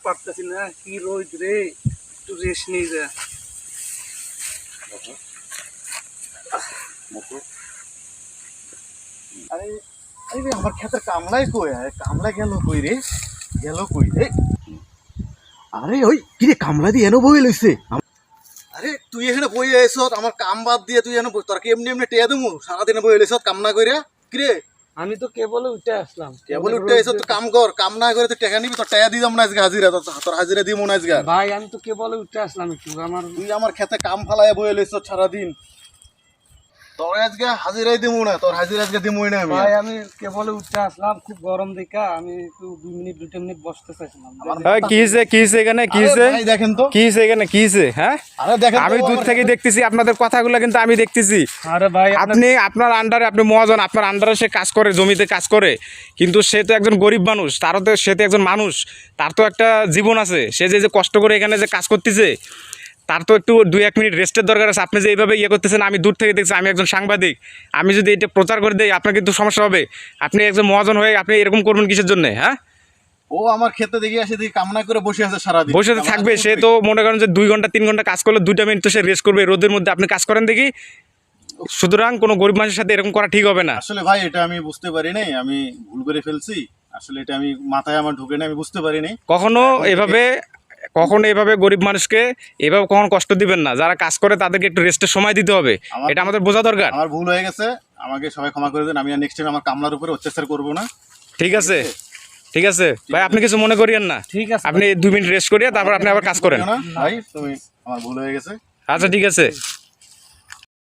পারতেছি না, কি রোদ রে, একটু রেস্ট নিয়ে যা। আরে আরে আমার ক্ষেতের কামলাই কই? কামলা গেল কই রে? গেল কই রে? আরে ওই কি রে, কামলা দিয়ে এনে বই লইছে। আরে তুই এখানে বই আইছ, আমার কাম বাদ দিয়ে তুই এনে তোর কি এমনি এমনি টেয়া দেবো? সারাদিনে বই লইছ কাম না কইরা? কি রে আমি তো কেবল উঠে আসলাম, কেবল উঠে আইছ? তো কাম কর, কাম না করে তুই টাকা নিবি, তোর টাকা দিতাম না আজকে হাজিরা, তোর হাজিরা দিব না আজকে। ভাই আমি তো কেবল উঠে আসলাম একটু, আমার তুই আমার খেতে কাম ফালায় বই লইছ সারাদিন, তোর আজকে হাজিরাই দিব না, তোর হাজিরা আজকে দিবই না আমি। ভাই আমি কেবল উঠে আসলাম, খুব গরম দেখা আমি একটু 2 মিনিট বসতে চাইছিলাম। কি হয়েছে এখানে? কি হয়েছে? ভাই দেখেন তো, কি হয়েছে এখানে? কি হয়েছে? হ্যাঁ, আরে দেখেন আমি দূর থেকে দেখতেছি আপনাদের কথাগুলো, কিন্তু আমি দেখতেছি আরে ভাই আপনি আপনার আন্ডারে, আপনি মহাজন, আপনার আন্ডারে সে কাজ করে, জমিতে কাজ করে, কিন্তু সে তো একজন গরিব মানুষ, তারও তো সে তো একজন মানুষ, তার তো একটা জীবন আছে। সে যে যে কষ্ট করে এখানে যে কাজ করতেছে, তার তো একটু 2-1 মিনিট রেস্টের দরকার আছে। আপনি যে এইভাবে ইয়ে করতেছেন, আমি দূর থেকে দেখছি, আমি একজন সাংবাদিক, আমি যদি এটা প্রচার করে দিই আপনার কিন্তু সমস্যা হবে। আপনি একজন মহাজন হয়ে আপনি এরকম করবেন কিসের জন্য? হ্যাঁ, ও আমার খেতে দেখি আসে, দেখি কামনা করে বসে আছে সারাদিন, বসে তো থাকবে। সে তো মনে করেন যে 2 ঘন্টা 3 ঘন্টা কাজ করলে 2টা মিনিট তো সে রেস্ট করবে, রোদের মধ্যে আপনি কাজ করেন দেখি। সুতরাং কোনো গরিব মানুষের সাথে এরকম করা ঠিক হবে না। আসলে ভাই এটা আমি বুঝতে পারি নাই, আমি ভুল করে ফেলছি। আসলে এটা আমি মাথায় আমার ঢুকে না, আমি বুঝতে পারি নাই। কখনো এভাবে গরিব মানুষকে এভাবে কখনো কষ্ট দিবেন না। যারা কাজ করে তাদেরকে একটু রেস্টের সময় দিতে হবে, এটা আমাদের বোঝা দরকার। আমার ভুল হয়ে গেছে, আমাকে সবাই ক্ষমা করে দেন। আমি আর নেক্সট টাইম আমার কামলার উপরে অত্যাচার করবো না। ঠিক আছে, ঠিক আছে ভাই, আপনি কিছু মনে করিয়েন না। ঠিক আছে, আপনি 2 মিনিট রেস্ট করিয়ে তারপর আপনি আবার কাজ করেন। না ভাই, তুমি আমার ভুল হয়ে গেছে। আচ্ছা ঠিক আছে।